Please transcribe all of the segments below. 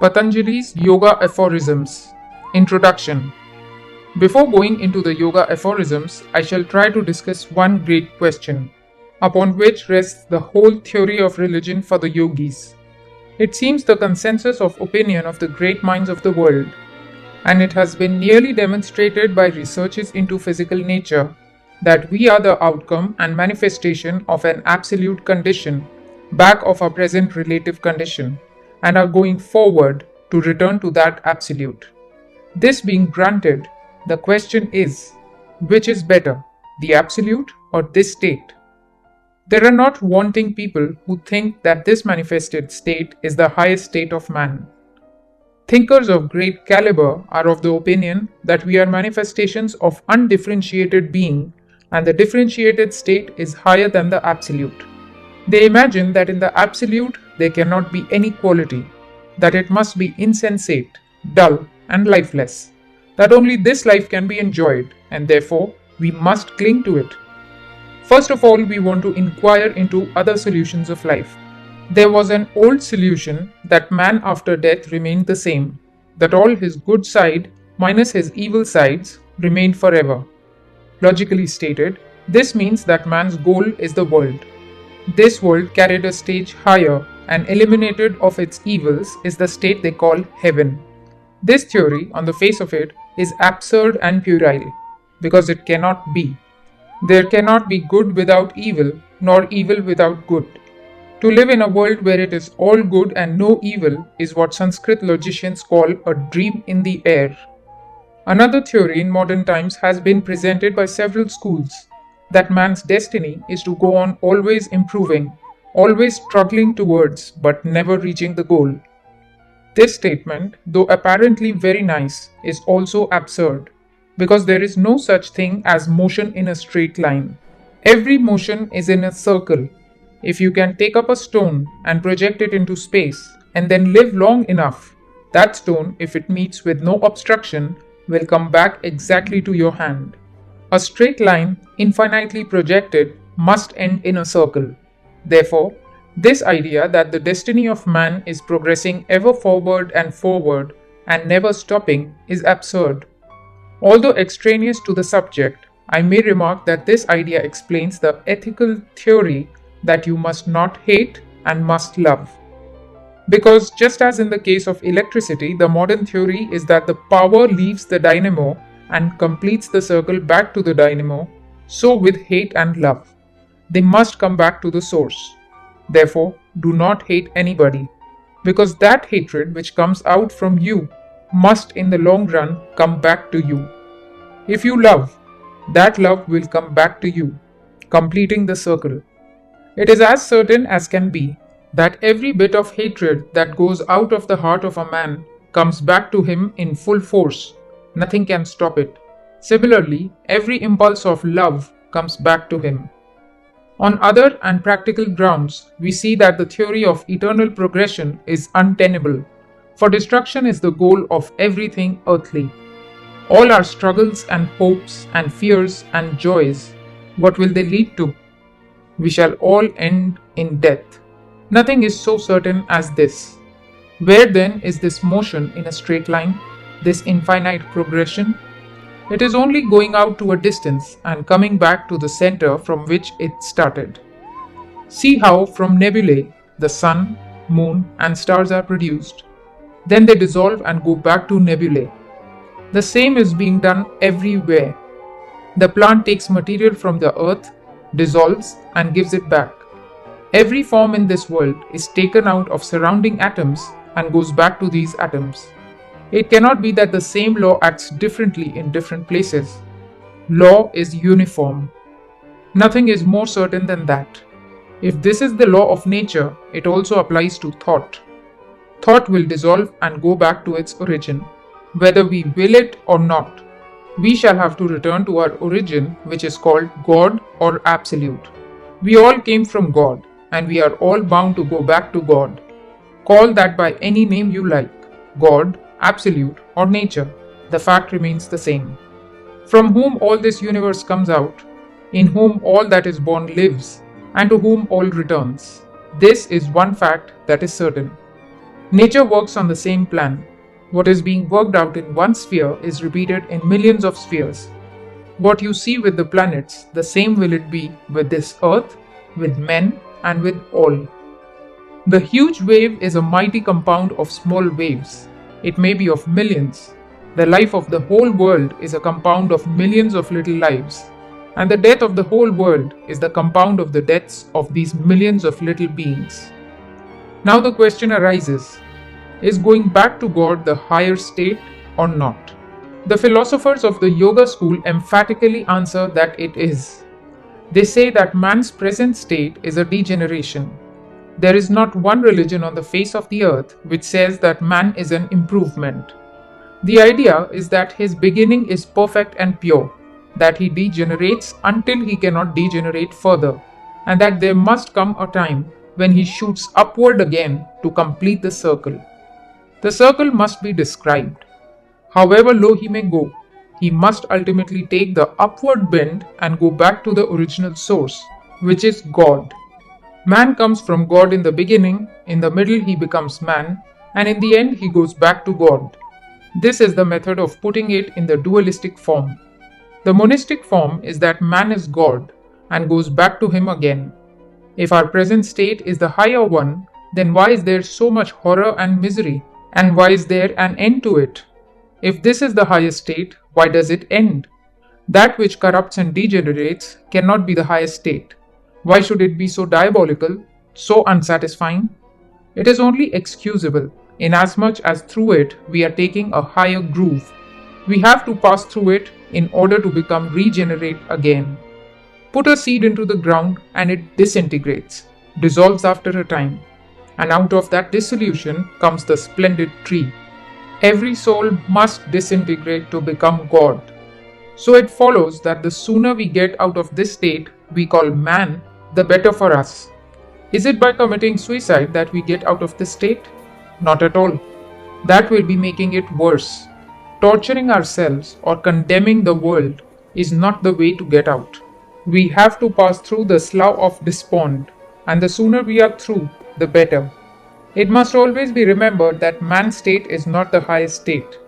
Patanjali's Yoga Aphorisms. Introduction. Before going into the Yoga Aphorisms, I shall try to discuss one great question, upon which rests the whole theory of religion for the yogis. It seems the consensus of opinion of the great minds of the world, and it has been nearly demonstrated by researches into physical nature, that we are the outcome and manifestation of an absolute condition, back of our present relative condition, and are going forward to return to that absolute. This being granted, the question is, which is better, the absolute or this state? There are not wanting people who think that this manifested state is the highest state of man. Thinkers of great caliber are of the opinion that we are manifestations of undifferentiated being, and the differentiated state is higher than the absolute. They imagine that in the absolute there cannot be any quality, that it must be insensate, dull, and lifeless, that only this life can be enjoyed, and therefore we must cling to it. First of all, we want to inquire into other solutions of life. There was an old solution that man after death remained the same, that all his good side minus his evil sides remained forever. Logically stated, this means that man's goal is the world. This world carried a stage higher and eliminated of its evils is the state they call heaven. This theory, on the face of it, is absurd and puerile, because it cannot be. There cannot be good without evil, nor evil without good. To live in a world where it is all good and no evil is what Sanskrit logicians call a dream in the air. Another theory in modern times has been presented by several schools, that man's destiny is to go on always improving, always struggling towards but never reaching the goal. This statement, though apparently very nice, is also absurd, because there is no such thing as motion in a straight line. Every motion is in a circle. If you can take up a stone and project it into space and then live long enough, that stone, if it meets with no obstruction, will come back exactly to your hand. A straight line, infinitely projected, must end in a circle. Therefore, this idea that the destiny of man is progressing ever forward and never stopping is absurd. Although extraneous to the subject, I may remark that this idea explains the ethical theory that you must not hate and must love. Because just as in the case of electricity, the modern theory is that the power leaves the dynamo and completes the circle back to the dynamo, so with hate and love. They must come back to the source. Therefore, do not hate anybody, because that hatred which comes out from you must in the long run come back to you. If you love, that love will come back to you, completing the circle. It is as certain as can be that every bit of hatred that goes out of the heart of a man comes back to him in full force. Nothing can stop it. Similarly, every impulse of love comes back to him. On other and practical grounds, we see that the theory of eternal progression is untenable, for destruction is the goal of everything earthly. All our struggles and hopes and fears and joys, what will they lead to? We shall all end in death. Nothing is so certain as this. Where then is this motion in a straight line, this infinite progression? It is only going out to a distance and coming back to the center from which it started. See how from nebulae the sun, moon, and stars are produced. Then they dissolve and go back to nebulae. The same is being done everywhere. The plant takes material from the earth, dissolves, and gives it back. Every form in this world is taken out of surrounding atoms and goes back to these atoms. It cannot be that the same law acts differently in different places. Law is uniform. Nothing is more certain than that. If this is the law of nature, it also applies to thought. Thought will dissolve and go back to its origin. Whether we will it or not, we shall have to return to our origin, which is called God or Absolute. We all came from God, and we are all bound to go back to God. Call that by any name you like, God, Absolute, or Nature, the fact remains the same. From whom all this universe comes out, in whom all that is born lives, and to whom all returns. This is one fact that is certain. Nature works on the same plan. What is being worked out in one sphere is repeated in millions of spheres. What you see with the planets, the same will it be with this earth, with men, and with all. The huge wave is a mighty compound of small waves. It may be of millions. The life of the whole world is a compound of millions of little lives. And the death of the whole world is the compound of the deaths of these millions of little beings. Now the question arises, is going back to God the higher state or not? The philosophers of the yoga school emphatically answer that it is. They say that man's present state is a degeneration. There is not one religion on the face of the earth which says that man is an improvement. The idea is that his beginning is perfect and pure, that he degenerates until he cannot degenerate further, and that there must come a time when he shoots upward again to complete the circle. The circle must be described. However low he may go, he must ultimately take the upward bend and go back to the original source, which is God. Man comes from God in the beginning, in the middle he becomes man, and in the end he goes back to God. This is the method of putting it in the dualistic form. The monistic form is that man is God and goes back to him again. If our present state is the higher one, then why is there so much horror and misery? And why is there an end to it? If this is the highest state, why does it end? That which corrupts and degenerates cannot be the highest state. Why should it be so diabolical, so unsatisfying? It is only excusable, inasmuch as through it we are taking a higher groove. We have to pass through it in order to become regenerate again. Put a seed into the ground and it disintegrates, dissolves after a time, and out of that dissolution comes the splendid tree. Every soul must disintegrate to become God. So it follows that the sooner we get out of this state we call man, the better for us. Is it by committing suicide that we get out of this state? Not at all. That will be making it worse. Torturing ourselves or condemning the world is not the way to get out. We have to pass through the slough of despond, and the sooner we are through, the better. It must always be remembered that man's state is not the highest state.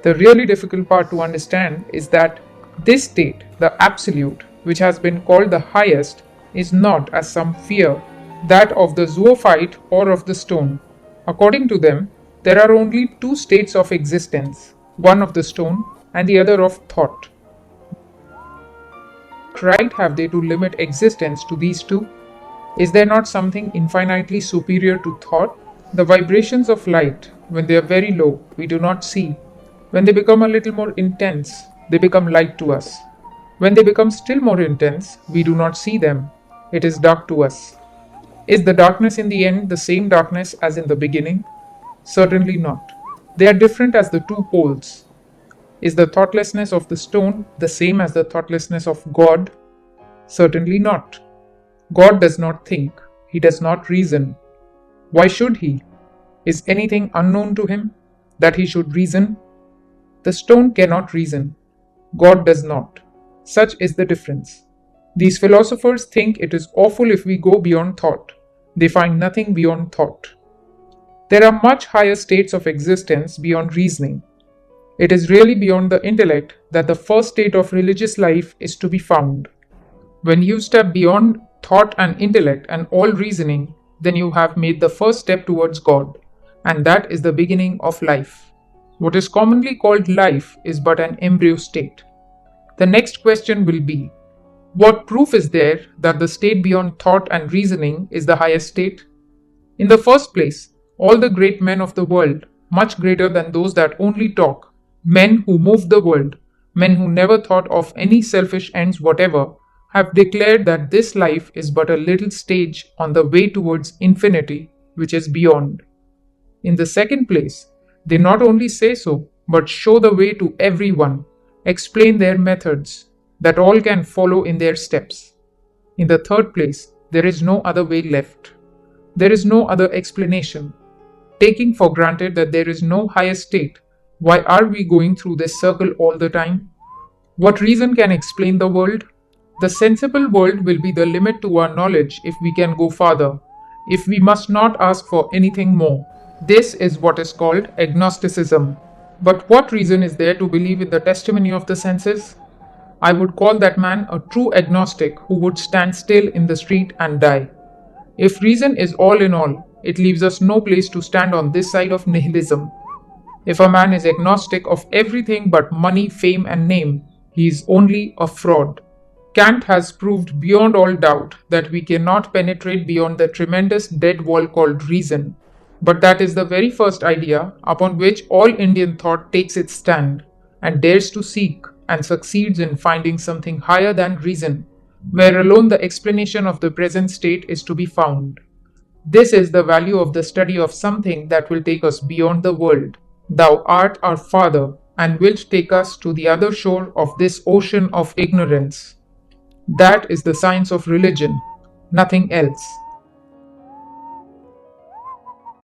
The really difficult part to understand is that this state, the absolute, which has been called the highest, is not, as some fear, that of the zoophyte or of the stone. According to them, there are only two states of existence, one of the stone and the other of thought. Right have they to limit existence to these two? Is there not something infinitely superior to thought? The vibrations of light, when they are very low, we do not see. When they become a little more intense, they become light to us. When they become still more intense, we do not see them. It is dark to us. Is the darkness in the end the same darkness as in the beginning? Certainly not. They are different as the two poles. Is the thoughtlessness of the stone the same as the thoughtlessness of God? Certainly not. God does not think. He does not reason. Why should he? Is anything unknown to him that he should reason? The stone cannot reason. God does not. Such is the difference. These philosophers think it is awful if we go beyond thought. They find nothing beyond thought. There are much higher states of existence beyond reasoning. It is really beyond the intellect that the first state of religious life is to be found. When you step beyond thought and intellect and all reasoning, then you have made the first step towards God, and that is the beginning of life. What is commonly called life is but an embryo state. The next question will be, what proof is there that the state beyond thought and reasoning is the highest state? In the first place, all the great men of the world, much greater than those that only talk, men who moved the world, men who never thought of any selfish ends whatever, have declared that this life is but a little stage on the way towards infinity, which is beyond. In the second place, they not only say so, but show the way to everyone, explain their methods, that all can follow in their steps. In the third place, there is no other way left. There is no other explanation. Taking for granted that there is no higher state, why are we going through this circle all the time? What reason can explain the world? The sensible world will be the limit to our knowledge if we can go farther, if we must not ask for anything more. This is what is called agnosticism. But what reason is there to believe in the testimony of the senses? I would call that man a true agnostic who would stand still in the street and die. If reason is all in all, it leaves us no place to stand on this side of nihilism. If a man is agnostic of everything but money, fame, and name, he is only a fraud. Kant has proved beyond all doubt that we cannot penetrate beyond the tremendous dead wall called reason. But that is the very first idea upon which all Indian thought takes its stand and dares to seek and succeeds in finding something higher than reason, where alone the explanation of the present state is to be found. This is the value of the study of something that will take us beyond the world. Thou art our Father, and wilt take us to the other shore of this ocean of ignorance. That is the science of religion, nothing else.